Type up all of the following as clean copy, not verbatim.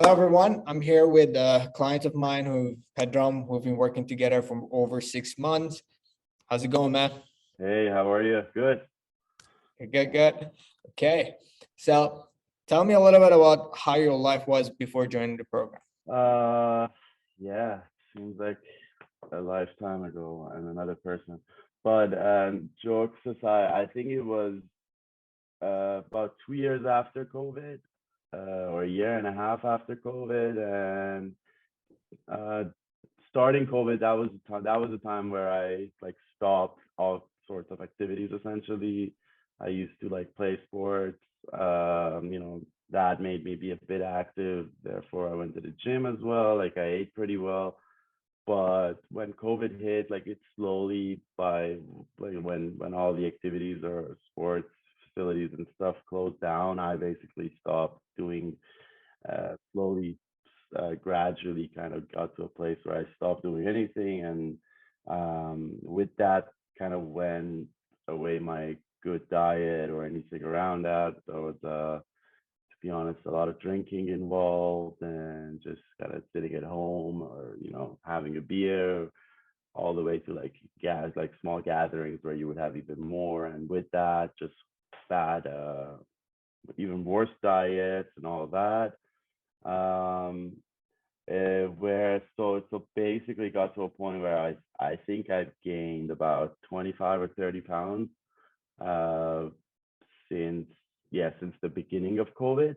Hello, everyone. I'm here with a client of mine Pedram. We've been working together for over 6 months. How's it going, man? Hey, how are you? Good. Good, good. Okay. So tell me a little bit about how your life was before joining the program. Uh, yeah, seems like a lifetime ago. I'm another person. But jokes aside, I think it was about 2 years after COVID, or a year and a half after COVID, and uh, starting COVID, that was a time where I like stopped all sorts of activities. Essentially, I used to like play sports. That made me be a bit active. Therefore, I went to the gym as well. Like I ate pretty well. But when COVID hit, like it slowly by like when all the activities or sports facilities and stuff closed down, I basically stopped doing slowly, gradually kind of got to a place where I stopped doing anything. And with that, kind of went away my good diet or anything around that. There was, to be honest, a lot of drinking involved and just kind of sitting at home or, having a beer all the way to like like small gatherings where you would have even more. And with that, just bad, even worse diets and all of that. Um, where so basically got to a point where I think I've gained about 25 or 30 pounds uh since since the beginning of COVID.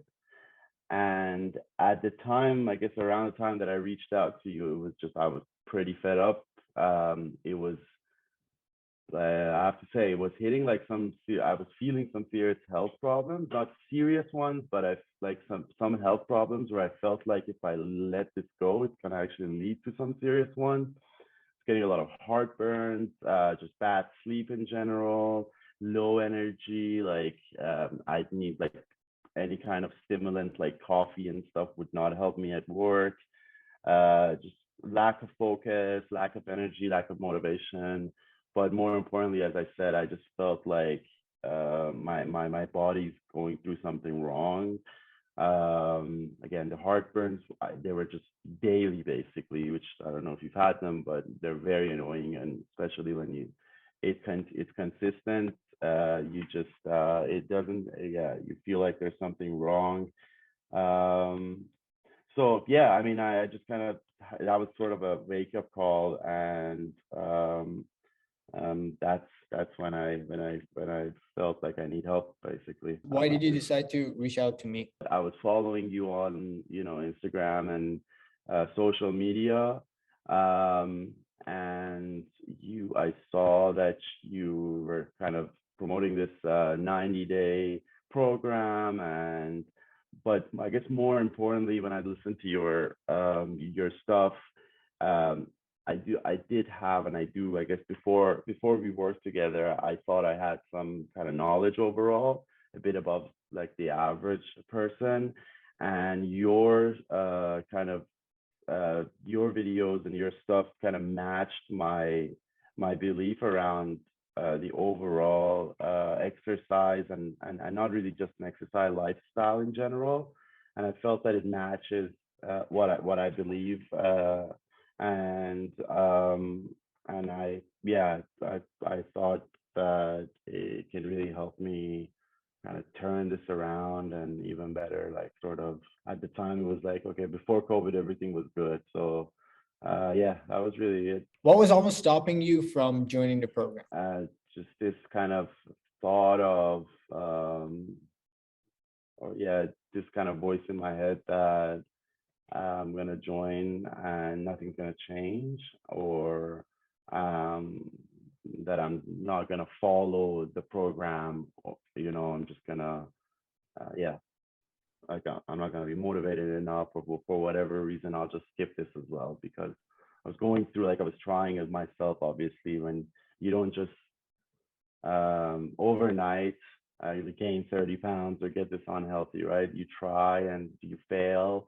And at the time, I guess around the time that I reached out to you, it was just I was pretty fed up. It was I have to say, it was hitting like I was feeling some serious health problems, not serious ones, but I like some health problems where I felt like if I let this go, it's gonna actually lead to some serious ones. It's getting a lot of heartburns, just bad sleep in general, low energy. Like I need like any kind of stimulant, like coffee and stuff, would not help me at work. Just lack of focus, lack of energy, lack of motivation. But more importantly, as I said, I just felt like my body's going through something wrong. Again, the heartburns, they were just daily, basically, which I don't know if you've had them, but they're very annoying, and especially when it's consistent. You just it doesn't, yeah, you feel like there's something wrong. Um, so yeah, I mean, I just kind of, that was sort of a wake up call. And that's when I felt like I need help, basically. Why did you decide to reach out to me? I was following you on, Instagram and social media, um, and I saw that you were kind of promoting this 90-day program. And but I guess more importantly, when I listened to your stuff, um, I did have, and I do, I guess, before we worked together, I thought I had some kind of knowledge overall, a bit above like the average person. And your kind of your videos and your stuff kind of matched my belief around the overall exercise, and not really just an exercise lifestyle in general. And I felt that it matches what I believe. And and I thought that it can really help me kind of turn this around. And even better, like sort of at the time it was like, okay, before COVID everything was good. So yeah, that was really it. What was almost stopping you from joining the program? Just this kind of thought of or yeah, this kind of voice in my head that I'm gonna join and nothing's gonna change, or um, that I'm not gonna follow the program. I'm just gonna, yeah, like I'm not gonna be motivated enough, or for whatever reason, I'll just skip this as well. Because I was going through, like I was trying as myself, obviously, when you don't just overnight you gain 30 pounds or get this unhealthy, right? You try and you fail.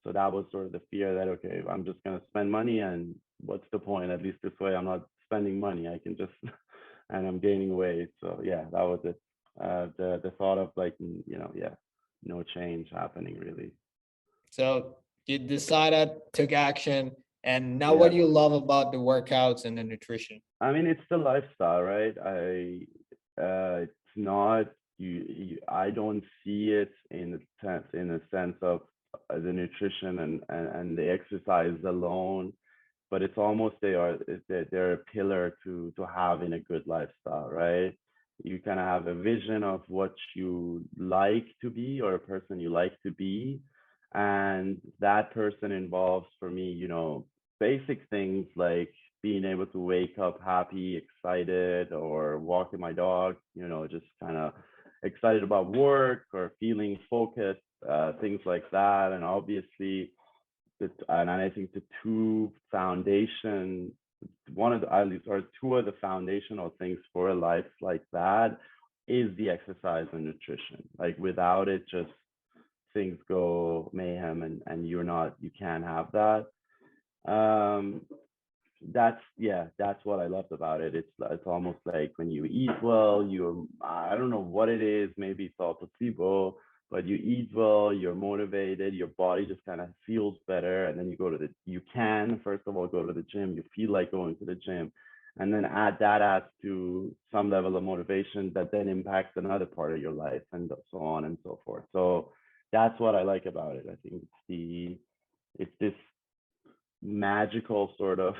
So that was sort of the fear that, okay, I'm just going to spend money, and what's the point? At least this way I'm not spending money. I can just, and I'm gaining weight. So yeah, that was it. The thought of like, yeah, no change happening really. So You decided, took action, and now what Yeah. do you love about the workouts and the nutrition? I mean, it's the lifestyle, right? It's not I don't see it in a sense of the nutrition and the exercise alone, but it's almost they're a pillar to have in a good lifestyle, right? You kind of have a vision of what you like to be or a person you like to be, and that person involves for me, basic things like being able to wake up happy, excited, or walking my dog, just kind of excited about work or feeling focused, things like that. And obviously, and I think the two foundation, one of the at least or two of the foundational things for a life like that is the exercise and nutrition. Like without it, just things go mayhem, and you can't have that. Um, that's what I loved about it. It's almost like when you eat well, I don't know what it is, maybe it's all placebo, but you eat well, you're motivated, your body just kind of feels better, and then you can first of all go to the gym, you feel like going to the gym, and then adds to some level of motivation that then impacts another part of your life, and so on and so forth. So that's what I like about it. I think it's this magical sort of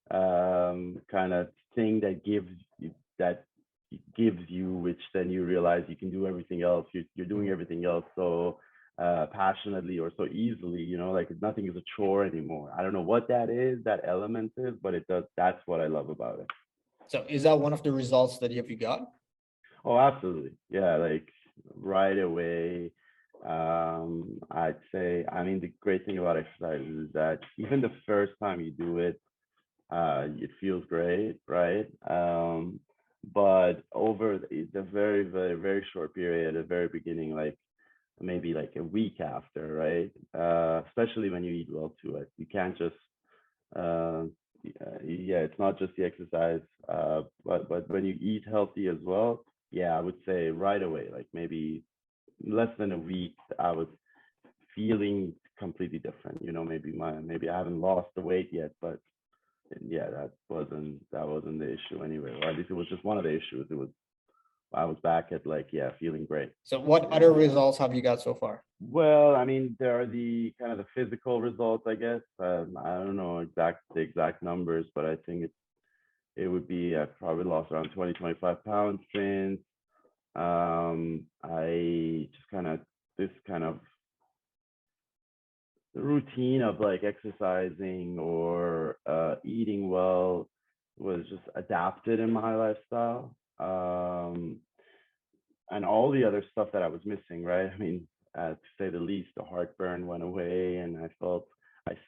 kind of thing that gives you, which then you realize you can do everything else. You're doing everything else so passionately or so easily, like nothing is a chore anymore. I don't know what that element is, but it does. That's what I love about it. So is that one of the results that you got? Oh, absolutely. Yeah, like right away. I'd say, I mean, the great thing about exercise is that even the first time you do it, it feels great, right? But over the very, very, very short period, at the very beginning, like maybe like a week after, right? Especially when you eat well too. Like you can't just, uh, yeah, it's not just the exercise, but when you eat healthy as well, yeah, I would say right away, like maybe less than a week, I was feeling completely different. Maybe I haven't lost the weight yet, but yeah, that wasn't the issue anyway. Or at least it was just one of the issues. I was back at like, yeah, feeling great. So what other results have you got so far? Well, I mean, there are the kind of the physical results, I guess. I don't know the exact numbers, but I think it would be I've probably lost around 20-25 pounds since. I just kind of this kind of routine of like exercising or eating well was just adapted in my lifestyle. And all the other stuff that I was missing, right? I mean, to say the least, the heartburn went away, and I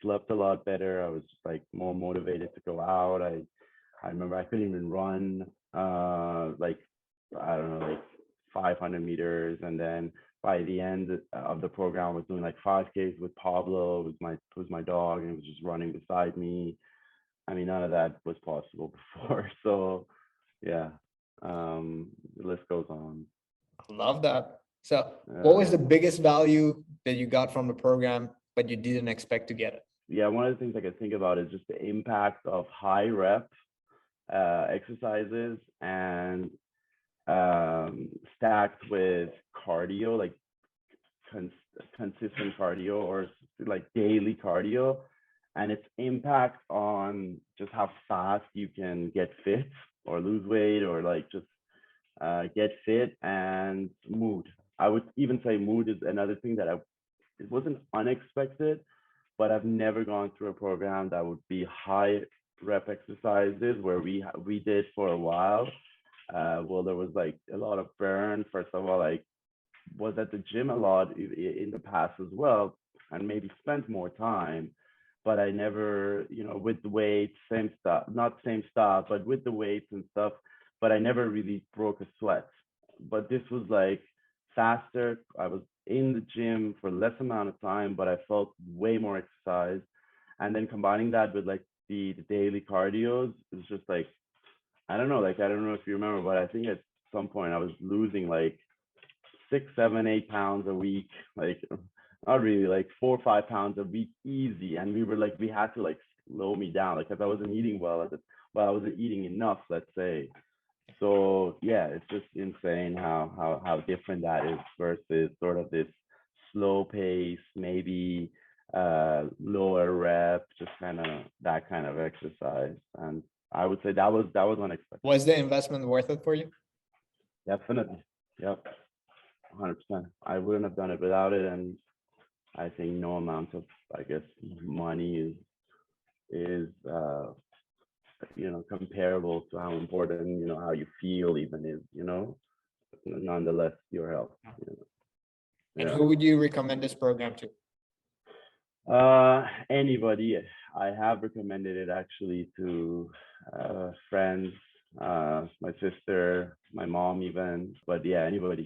slept a lot better. I was like more motivated to go out. I remember I couldn't even run, like I don't know, like 500 meters, and then by the end of the program, I was doing like 5Ks with Pablo, who's my dog, and he was just running beside me. I mean, none of that was possible before. So yeah, the list goes on. I love that. So what was the biggest value that you got from the program, but you didn't expect to get it? Yeah, one of the things I could think about is just the impact of high rep exercises and stacked with cardio, like cons- consistent cardio or like daily cardio, and its impact on just how fast you can get fit or lose weight or like just get fit and mood. I would even say mood is another thing that it wasn't unexpected, but I've never gone through a program that would be high rep exercises where we did for a while. Well, there was like a lot of burn. First of all, I was at the gym a lot in the past as well, and maybe spent more time. But I never, with the weights, same stuff, not same stuff, but with the weights and stuff. But I never really broke a sweat. But this was like faster. I was in the gym for less amount of time, but I felt way more exercise. And then combining that with like the daily cardios is just like, I don't know, like I don't know if you remember, but I think at some point I was losing like 6, 7, 8 pounds a week, like not really, like 4 or 5 pounds a week easy. And we were like, we had to like slow me down, like, because I wasn't eating well at the, well, I wasn't eating enough, let's say. So yeah, it's just insane how different that is versus sort of this slow pace, maybe lower rep, just kind of that kind of exercise. And I would say that was unexpected. Was the investment worth it for you? Definitely. Yep. 100%. I wouldn't have done it without it. And I think no amount of, I guess, money is comparable to how important, how you feel even is, nonetheless, your health. And Yeah. who would you recommend this program to? Anybody. I have recommended it actually to friends, my sister, my mom even, but yeah, anybody.